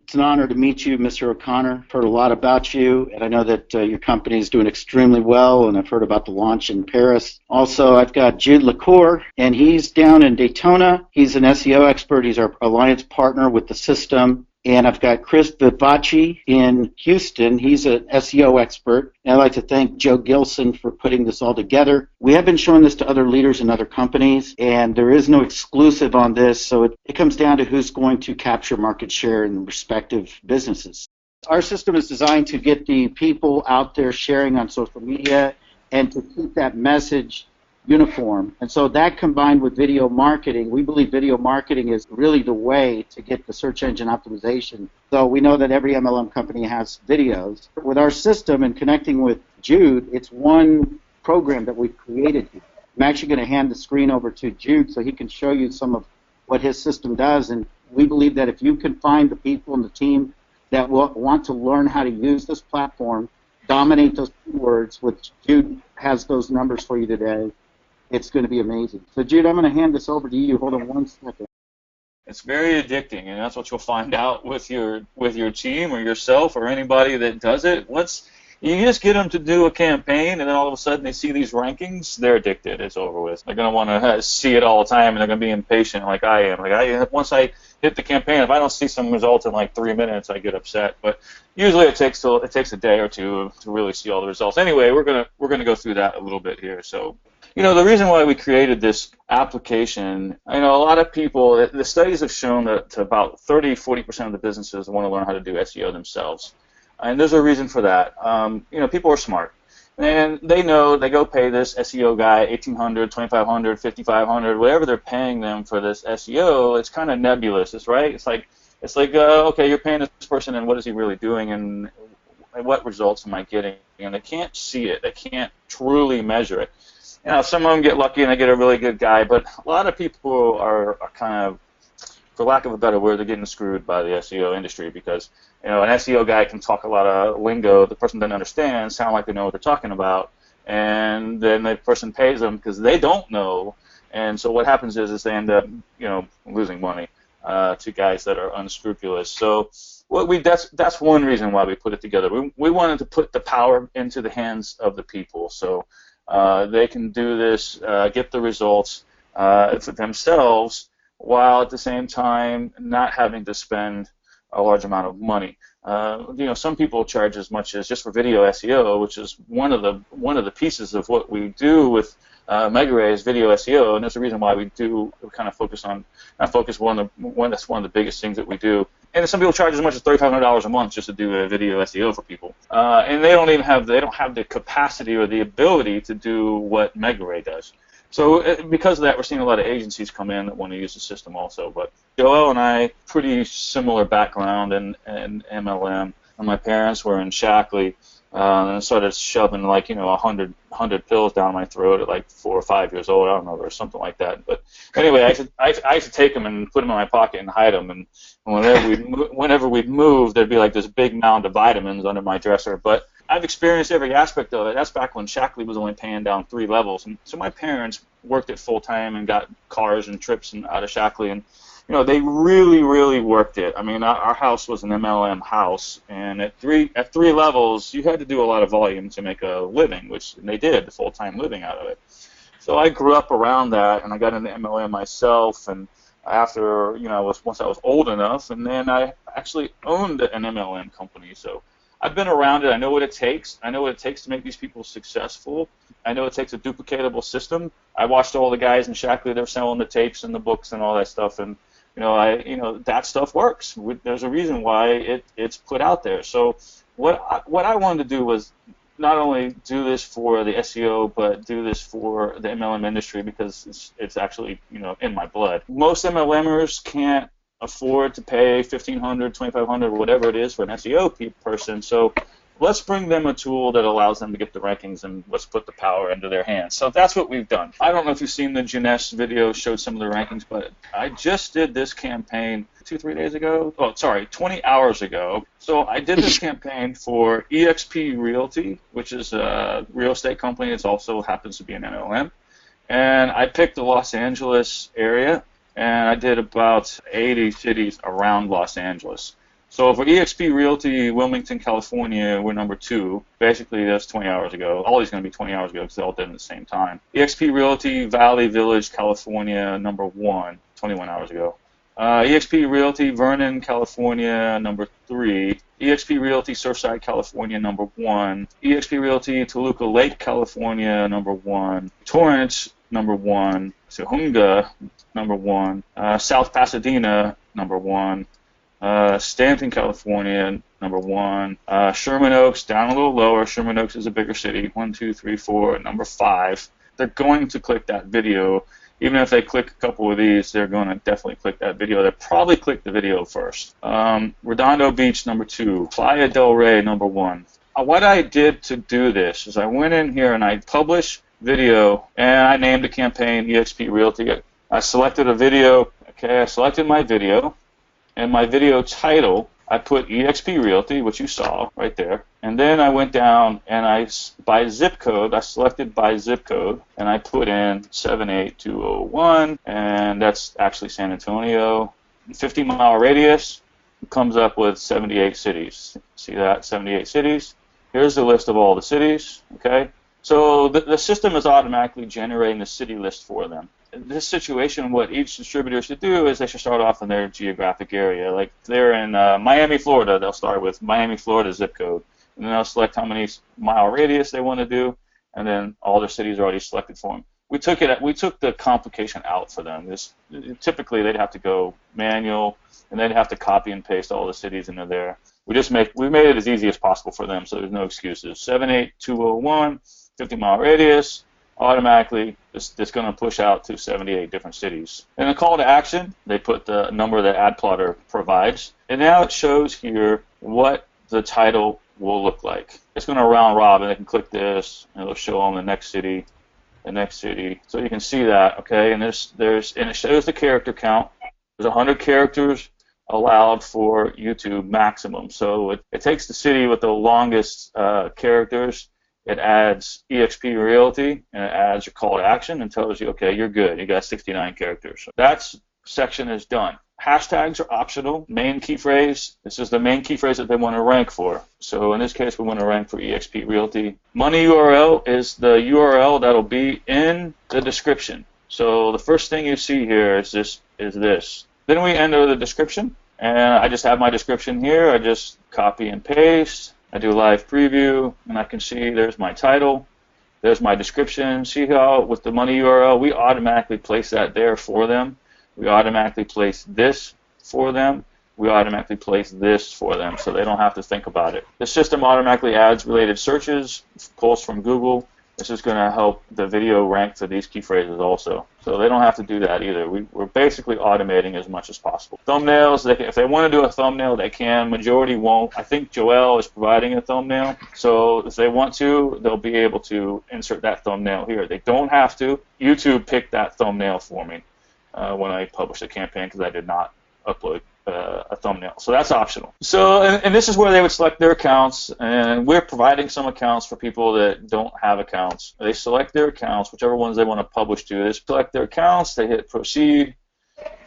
It's an honor to meet you, Mr. O'Connor. I've heard a lot about you, and I know that your company is doing extremely well, and I've heard about the launch in Paris. Also, I've got Jude LaCour, and he's down in Daytona. He's an SEO expert. He's our alliance partner with the system. And I've got Chris Vivaci in Houston. He's an SEO expert. And I'd like to thank Joe Gilson for putting this all together. We have been showing this to other leaders in other companies, and there is no exclusive on this, so it comes down to who's going to capture market share in the respective businesses. Our system is designed to get the people out there sharing on social media and to keep that message uniform. And so that combined with video marketing, we believe video marketing is really the way to get the search engine optimization. So we know that every MLM company has videos. With our system and connecting with Jude, it's one program that we've created here. I'm actually going to hand the screen over to Jude so he can show you some of what his system does. And we believe that if you can find the people in the team that want to learn how to use this platform, dominate those keywords, which Jude has those numbers for you today, it's going to be amazing. So, Jude, I'm going to hand this over to you. Hold on one second. It's very addicting, and that's what you'll find out with your team or yourself or anybody that does it. Once you just get them to do a campaign, and then all of a sudden they see these rankings, they're addicted. It's over with. They're going to want to see it all the time, and they're going to be impatient like I am. Once I hit the campaign, if I don't see some results in like 3 minutes, I get upset. But usually it takes a day or two to really see all the results. Anyway, we're gonna go through that a little bit here. So, the reason why we created this application, a lot of people, the studies have shown that about 30-40% of the businesses want to learn how to do SEO themselves. And there's a reason for that. People are smart. And they know they go pay this SEO guy $1,800, $2,500, $5,500, whatever they're paying them for this SEO. It's kind of nebulous, right? It's like okay, you're paying this person, and what is he really doing, and what results am I getting? And they can't see it. They can't truly measure it. Some of them get lucky and they get a really good guy, but a lot of people are kind of, for lack of a better word, they're getting screwed by the SEO industry because an SEO guy can talk a lot of lingo the person doesn't understand, sound like they know what they're talking about, and then the person pays them because they don't know, and so what happens is they end up losing money to guys that are unscrupulous. So that's one reason why we put it together. We wanted to put the power into the hands of the people, so they can do this, get the results for themselves, while at the same time not having to spend a large amount of money. Some people charge as much as just for video SEO, which is one of the pieces of what we do with MegaRay is video SEO, and there's a reason why we kind of focus on that's one of the biggest things that we do. And some people charge as much as $3,500 a month just to do a video SEO for people, and they don't have the capacity or the ability to do what MegaRay does. So because of that, we're seeing a lot of agencies come in that want to use the system also. But Joel and I, pretty similar background in MLM. And my parents were in Shackley, and I started shoving 100 pills down my throat at like 4 or 5 years old. I don't know, or something like that. But anyway, I used to take them and put them in my pocket and hide them. And whenever we'd move, there'd be like this big mound of vitamins under my dresser. But I've experienced every aspect of it. That's back when Shackley was only paying down 3 levels. And so my parents worked it full time and got cars and trips out of Shackley. And they really, really worked it. I mean, our house was an MLM house, and at three levels, you had to do a lot of volume to make a living, which they did, the full-time living out of it. So I grew up around that, and I got into MLM myself, and after, once I was old enough, and then I actually owned an MLM company. So I've been around it. I know what it takes. I know what it takes to make these people successful. I know it takes a duplicatable system. I watched all the guys in Shackley. They were selling the tapes and the books and all that stuff, and that stuff works. There's a reason why it's put out there. So what I wanted to do was not only do this for the SEO, but do this for the MLM industry because it's actually in my blood. Most MLMers can't afford to pay $1,500, $2,500, or whatever it is for an SEO person. So let's bring them a tool that allows them to get the rankings, and let's put the power into their hands. So that's what we've done. I don't know if you've seen the Janesh video, showed some of the rankings, but I just did this campaign 2-3 days ago. Oh, sorry, 20 hours ago. So I did this campaign for eXp Realty, which is a real estate company. It also happens to be an MLM. And I picked the Los Angeles area, and I did about 80 cities around Los Angeles. So for eXp Realty Wilmington, California, we're number 2. Basically, that's 20 hours ago. All these going to be 20 hours ago because they all did it at the same time. eXp Realty Valley Village, California, number 1, 21 hours ago. eXp Realty Vernon, California, number 3. eXp Realty Surfside, California, number 1. eXp Realty Toluca Lake, California, number 1. Torrance, number 1. Sahunga, number 1. South Pasadena, number 1. Stanton, California, number 1. Sherman Oaks, down a little lower. Sherman Oaks is a bigger city. 1, 2, 3, 4. Number 5. They're going to click that video. Even if they click a couple of these, they're going to definitely click that video. They'll probably click the video first. Redondo Beach, number 2. Playa del Rey, number 1. What I did to do this is I went in here and I published video, and I named the campaign eXp Realty. I selected a video. Okay, I selected my video. And my video title, I put eXp Realty, which you saw right there. And then I went down and by zip code, I selected by zip code, and I put in 78201, and that's actually San Antonio. 50-mile radius comes up with 78 cities. See that? 78 cities. Here's the list of all the cities. Okay. So the system is automatically generating the city list for them. In this situation, what each distributor should do is they should start off in their geographic area. Like if they're in Miami, Florida, they'll start with Miami, Florida zip code. And then they'll select how many mile radius they want to do, and then all their cities are already selected for them. We took the complication out for them. Typically, they'd have to go manual, and they'd have to copy and paste all the cities into there. We made it as easy as possible for them, so there's no excuses. 78201, 50-mile radius. Automatically, it's going to push out to 78 different cities. In the call to action, they put the number that AdPlotter provides, and now it shows here what the title will look like. It's going to round robin. They can click this, and it'll show them the next city. So you can see that, okay? And and it shows the character count. There's 100 characters allowed for YouTube maximum. So it takes the city with the longest characters. It adds eXp Realty, and it adds your call to action and tells you, okay, you're good. You got 69 characters. So that section is done. Hashtags are optional. Main key phrase, this is the main key phrase that they want to rank for. So in this case, we want to rank for eXp Realty. Money URL is the URL that'll be in the description. So the first thing you see here is this. Then we enter the description, and I just have my description here. I just copy and paste. I do live preview, and I can see there's my title, there's my description. See how with the money URL, we automatically place that there for them. We automatically place this for them. We automatically place this for them, so they don't have to think about it. The system automatically adds related searches, pulls from Google. This is going to help the video rank for these key phrases also. So they don't have to do that either. We're basically automating as much as possible. Thumbnails, if they want to do a thumbnail, they can. Majority won't. I think Joel is providing a thumbnail. So if they want to, they'll be able to insert that thumbnail here. They don't have to. YouTube picked that thumbnail for me when I published the campaign because I did not upload a thumbnail. So that's optional. So, and this is where they would select their accounts, and we're providing some accounts for people that don't have accounts. They select their accounts, whichever ones they want to publish to. They select their accounts, they hit proceed,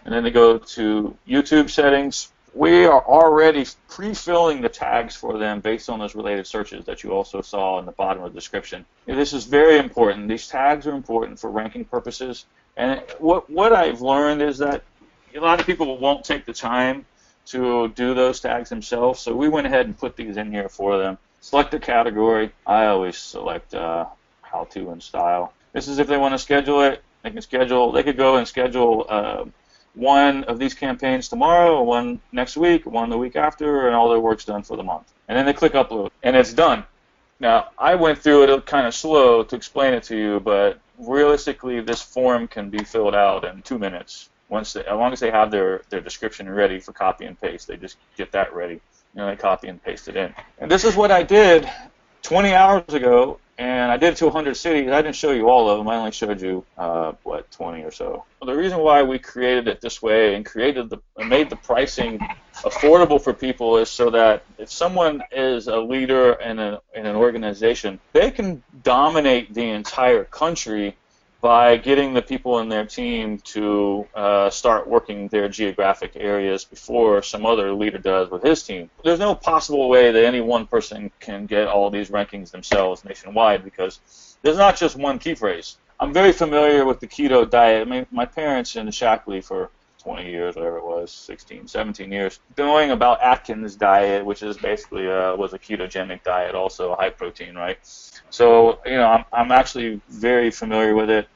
and then they go to YouTube settings. We are already pre-filling the tags for them based on those related searches that you also saw in the bottom of the description. And this is very important. These tags are important for ranking purposes. And what I've learned is that a lot of people won't take the time to do those tags themselves, so we went ahead and put these in here for them. Select a category. I always select how to and style. This is if they want to schedule it. They could go and schedule one of these campaigns tomorrow, one next week, one the week after, and all their work's done for the month. And then they click upload, and it's done. Now, I went through it kind of slow to explain it to you, but realistically, this form can be filled out in 2 minutes. As long as they have their description ready for copy and paste, they just get that ready, and they copy and paste it in. And this is what I did 20 hours ago, and I did it to 100 cities. I didn't show you all of them. I only showed you, 20 or so. Well, the reason why we created it this way and made the pricing affordable for people is so that if someone is a leader in an organization, they can dominate the entire country by getting the people in their team to start working their geographic areas before some other leader does with his team. There's no possible way that any one person can get all these rankings themselves nationwide because there's not just one key phrase. I'm very familiar with the keto diet. I mean, my parents in Shackley for 20 years, whatever it was, 16, 17 years, knowing about Atkins' diet, which is basically was a ketogenic diet, also high protein, right? So, I'm actually very familiar with it,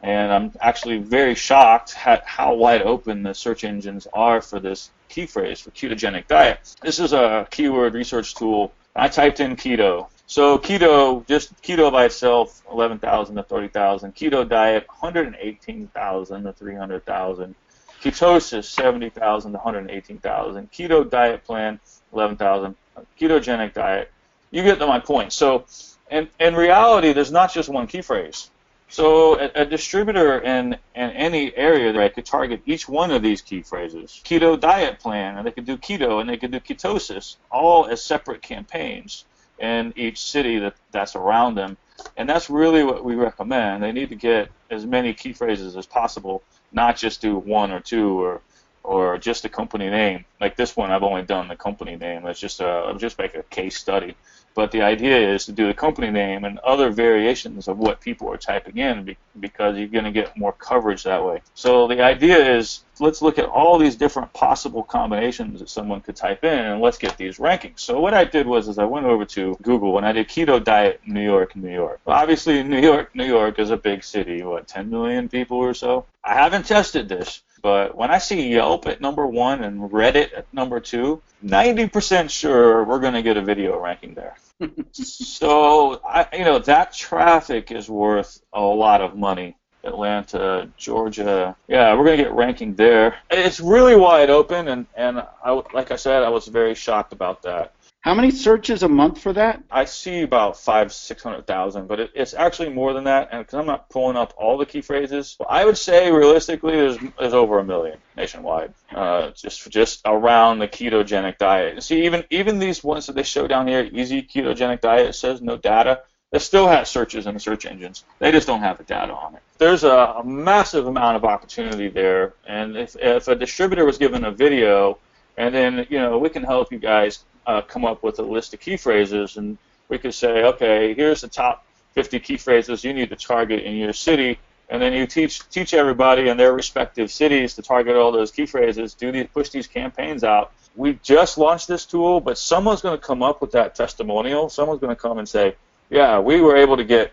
and I'm actually very shocked at how wide open the search engines are for this key phrase, for ketogenic diet. This is a keyword research tool. I typed in keto. So keto, just keto by itself, 11,000 to 30,000. Keto diet, 118,000 to 300,000. Ketosis, 70,000 to 118,000. Keto diet plan, 11,000. Ketogenic diet. You get to my point. So in reality, there's not just one key phrase. So a distributor in any area, they could target each one of these key phrases. Keto diet plan, and they could do keto, and they could do ketosis, all as separate campaigns in each city that's around them. And that's really what we recommend. They need to get as many key phrases as possible, not just do one or two or just a company name. Like this one, I've only done the company name. It's just like a case study. But the idea is to do the company name and other variations of what people are typing in because you're going to get more coverage that way. So the idea is let's look at all these different possible combinations that someone could type in and let's get these rankings. So what I did was I went over to Google and I did keto diet New York. Well, obviously New York is a big city, 10 million people or so. I haven't tested this. But when I see Yelp at number 1 and Reddit at number 2, 90% sure we're going to get a video ranking there. So, that traffic is worth a lot of money. Atlanta, Georgia, yeah, we're going to get ranking there. It's really wide open, and like I said, I was very shocked about that. How many searches a month for that? I see about 600,000, but it's actually more than that, and because I'm not pulling up all the key phrases, I would say realistically there's over 1 million nationwide, just around the ketogenic diet. See, even these ones that they show down here, easy ketogenic diet, it says no data. They still have searches in the search engines. They just don't have the data on it. There's a massive amount of opportunity there, and if a distributor was given a video, and then we can help you guys come up with a list of key phrases, and we could say, okay, here's the top 50 key phrases you need to target in your city, and then you teach everybody in their respective cities to target all those key phrases, push these campaigns out. We just launched this tool, but someone's going to come up with that testimonial. Someone's going to come and say, yeah, we were able to get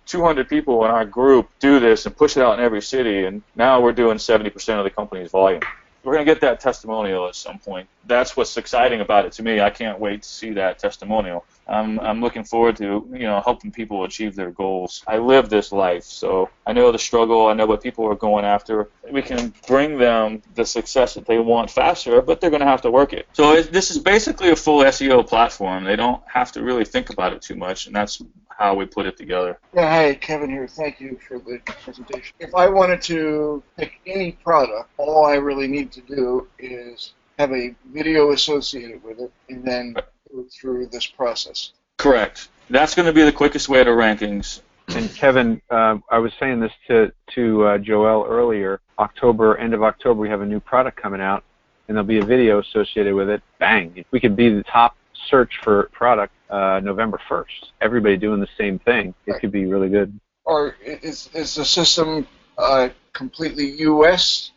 200 people in our group do this and push it out in every city, and now we're doing 70% of the company's volume. We're going to get that testimonial at some point. That's what's exciting about it to me. I can't wait to see that testimonial. I'm looking forward to helping people achieve their goals. I live this life, so I know the struggle. I know what people are going after. We can bring them the success that they want faster, but they're going to have to work it. So this is basically a full SEO platform. They don't have to really think about it too much, and that's how we put it together. Yeah, hi, Kevin here. Thank you for the presentation. If I wanted to pick any product, all I really need to do is have a video associated with it and then go through this process. Correct. That's going to be the quickest way to rankings. And Kevin, I was saying this to Joel earlier. End of October, we have a new product coming out, and there'll be a video associated with it. Bang! We could be the top search for product November 1st. Everybody doing the same thing. It could be really good. Or is the system completely U.S.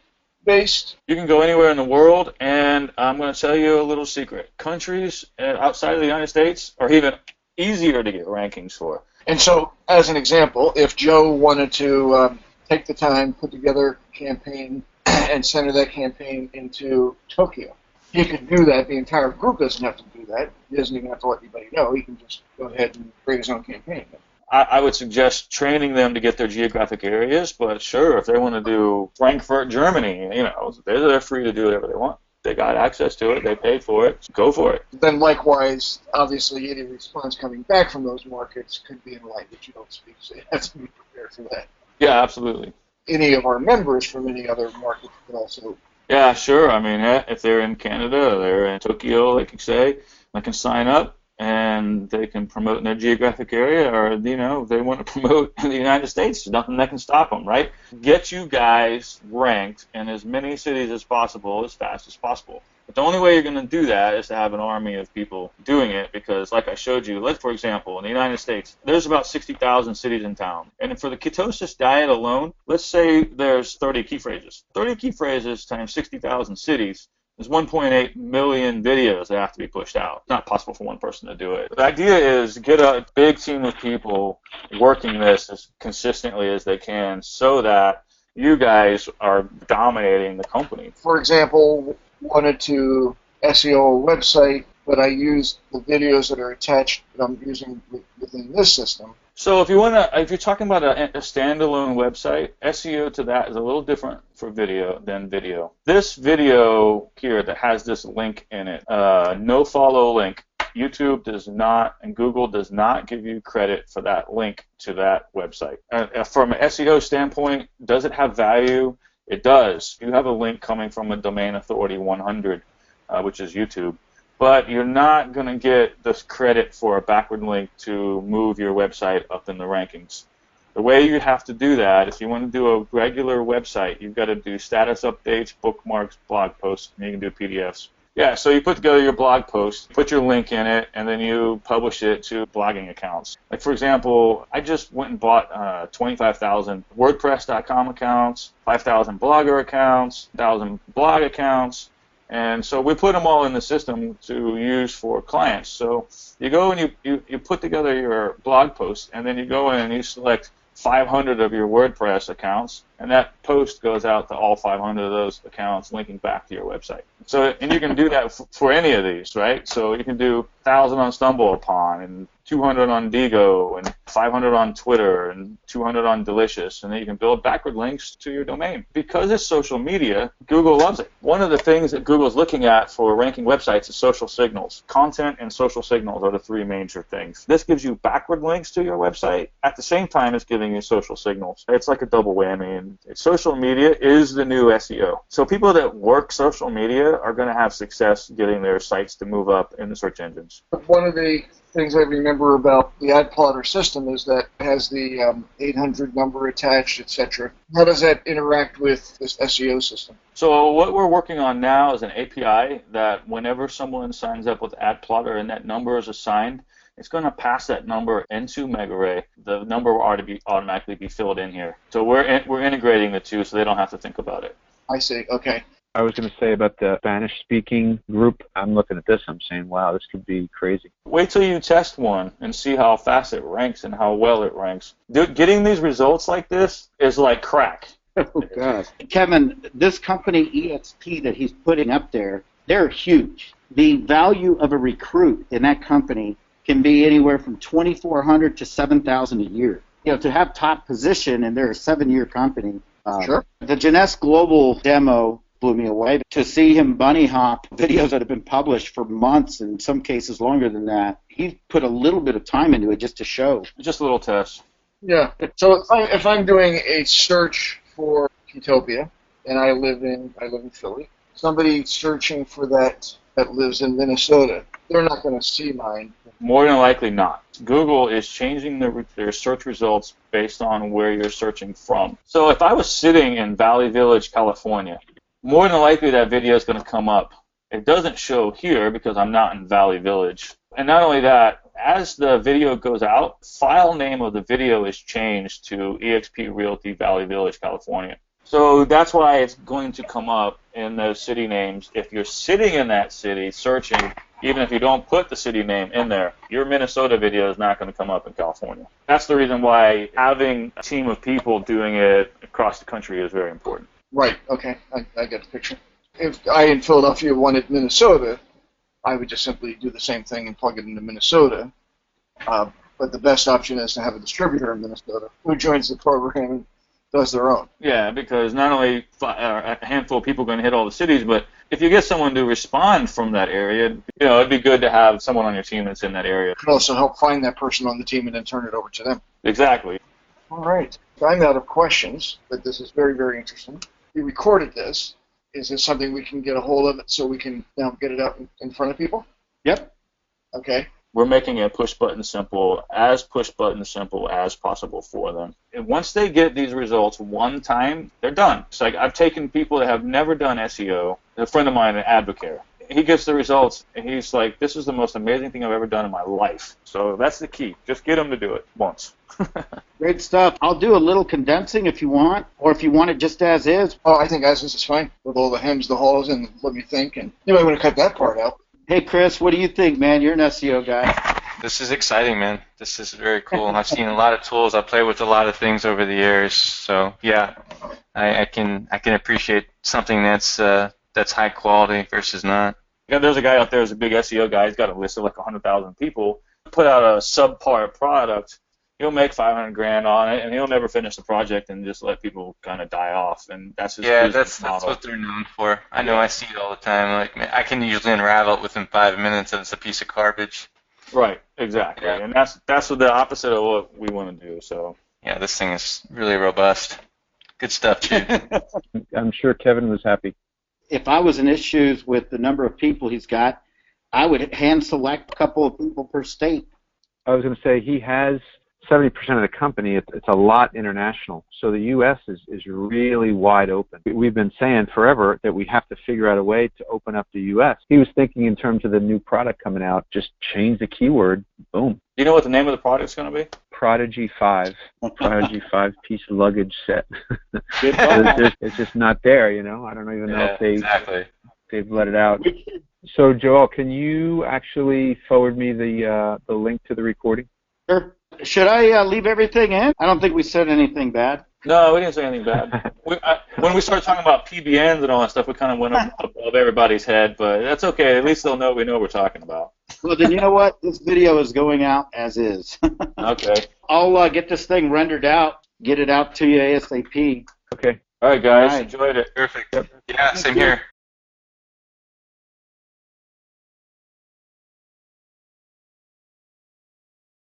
based? You can go anywhere in the world, and I'm going to tell you a little secret. Countries outside of the United States are even easier to get rankings for. And so, as an example, if Joe wanted to take the time, put together a campaign, and center that campaign into Tokyo, he could do that. The entire group doesn't have to do that. He doesn't even have to let anybody know. He can just go ahead and create his own campaign. I would suggest training them to get their geographic areas, but sure, if they want to do Frankfurt, Germany, they're free to do whatever they want. They got access to it. They paid for it. Go for it. Then likewise, obviously, any response coming back from those markets could be in a language you don't speak, so you have to be prepared for that. Yeah, absolutely. Any of our members from any other market could also... Yeah, sure. I mean, if they're in Canada or they're in Tokyo, they can sign up. and they can promote in their geographic area, or if they want to promote in the United States, there's nothing that can stop them, right? Get you guys ranked in as many cities as possible, as fast as possible. But the only way you're going to do that is to have an army of people doing it, because like I showed you, for example, in the United States, there's about 60,000 cities and towns. And for the ketosis diet alone, let's say there's 30 key phrases. 30 key phrases times 60,000 cities. There's 1.8 million videos that have to be pushed out. It's not possible for one person to do it. The idea is to get a big team of people working this as consistently as they can, so that you guys are dominating the company. For example, wanted to SEO a website, but I used the videos that are attached that I'm using within this system. So if you're talking about a standalone website, SEO to that is a little different for video than video. This video here that has this link in it, no follow link, YouTube does not, and Google does not give you credit for that link to that website. From an SEO standpoint, does it have value? It does. You have a link coming from a domain authority 100, which is YouTube. But you're not going to get this credit for a backward link to move your website up in the rankings. The way you have to do that, if you want to do a regular website, you've got to do status updates, bookmarks, blog posts, and you can do PDFs. Yeah, so you put together your blog post, put your link in it, and then you publish it to blogging accounts. Like, for example, I just went and bought 25,000 WordPress.com accounts, 5,000 Blogger accounts, 1,000 blog accounts. And so we put them all in the system to use for clients. So you go and you put together your blog post, and then you go in and you select 500 of your WordPress accounts, and that post goes out to all 500 of those accounts, linking back to your website. So, and you can do that for any of these, right? So you can do 1,000 on StumbleUpon, and 200 on Digo, and 500 on Twitter, and 200 on Delicious, and then you can build backward links to your domain. Because it's social media, Google loves it. One of the things that Google's looking at for ranking websites is social signals. Content and social signals are the three major things. This gives you backward links to your website. At the same time, it's giving you social signals. It's like a double whammy, and social media is the new SEO. So people that work social media are going to have success getting their sites to move up in the search engines. One of the things I remember about the AdPlotter system is that it has the 800 number attached, etc. How does that interact with this SEO system? So what we're working on now is an API that whenever someone signs up with AdPlotter and that number is assigned, it's going to pass that number into MegaRay. The number will automatically be filled in here. So we're integrating the two so they don't have to think about it. I see. Okay. I was going to say about the Spanish-speaking group, I'm looking at this, I'm saying, wow, this could be crazy. Wait till you test one and see how fast it ranks and how well it ranks. Getting these results like this is like crack. Oh, God. Kevin, this company, EXP, that he's putting up there, they're huge. The value of a recruit in that company can be anywhere from $2,400 to $7,000 a year. To have top position, and they're a 7-year company. Sure. The Jeunesse Global demo blew me away. To see him bunny hop videos that have been published for months, and in some cases longer than that, he put a little bit of time into it just to show. Just a little test. Yeah. So if I'm doing a search for Utopia, and I live in Philly, somebody searching for that lives in Minnesota, they're not going to see mine. More than likely not. Google is changing their search results based on where you're searching from. So if I was sitting in Valley Village, California, more than likely that video is going to come up. It doesn't show here because I'm not in Valley Village. And not only that, as the video goes out, file name of the video is changed to eXp Realty Valley Village, California. So that's why it's going to come up in those city names. If you're sitting in that city searching, even if you don't put the city name in there, your Minnesota video is not going to come up in California. That's the reason why having a team of people doing it across the country is very important. Right, okay, I get the picture. If I in Philadelphia wanted Minnesota, I would just simply do the same thing and plug it into Minnesota. But the best option is to have a distributor in Minnesota who joins the program and does their own. Yeah, because not only a handful of people are going to hit all the cities, but if you get someone to respond from that area, it'd be good to have someone on your team that's in that area. It could also help find that person on the team and then turn it over to them. Exactly. All right. I'm out of questions, but this is very, very interesting. We recorded this. Is this something we can get a hold of it so we can get it out in front of people? Yep. Okay. we're making it push button simple as possible for them. And once they get these results one time, they're done. It's like I've taken people that have never done SEO. A friend of mine, an advocate, he gets the results, and he's like, this is the most amazing thing I've ever done in my life. So that's the key. Just get them to do it once. Great stuff. I'll do a little condensing if you want, or if you want it just as is. Oh, I think as is fine, with all the hems, the haws, and let me think. And you might want to cut that part out. Hey, Chris, what do you think, man? You're an SEO guy. This is exciting, man. This is very cool. I've seen a lot of tools. I play with a lot of things over the years. So yeah, I can appreciate something that's high quality versus not. Yeah, there's a guy out there who's a big SEO guy. He's got a list of like 100,000 people. Put out a subpar product. He'll make $500,000 on it, and he'll never finish the project and just let people kind of die off. And that's his business model. That's what they're known for. I know. I see it all the time. Like, man, I can usually unravel it within 5 minutes, and it's a piece of garbage. Right. Exactly. Yeah. And that's what the opposite of what we want to do. So. Yeah, this thing is really robust. Good stuff, Jude. I'm sure Kevin was happy. If I was in issues with the number of people he's got, I would hand select a couple of people per state. I was going to say he has 70% of the company. It's a lot international. So the U.S. is really wide open. We've been saying forever that we have to figure out a way to open up the U.S. He was thinking in terms of the new product coming out, just change the keyword, boom. You know what the name of the product's going to be? Prodigy 5. Prodigy 5 piece of luggage set. It's just not there, you know. I don't even know if they've let it out. So, Joel, can you actually forward me the link to the recording? Sure. Should I leave everything in? I don't think we said anything bad. No, we didn't say anything bad. When we started talking about PBNs and all that stuff, we kind of went above everybody's head, but that's okay. At least they'll know we know what we're talking about. Well, then you know what? This video is going out as is. Okay. I'll get this thing rendered out, get it out to you ASAP. Okay. All right, guys. All right. Enjoyed it. Perfect. Yeah, same here.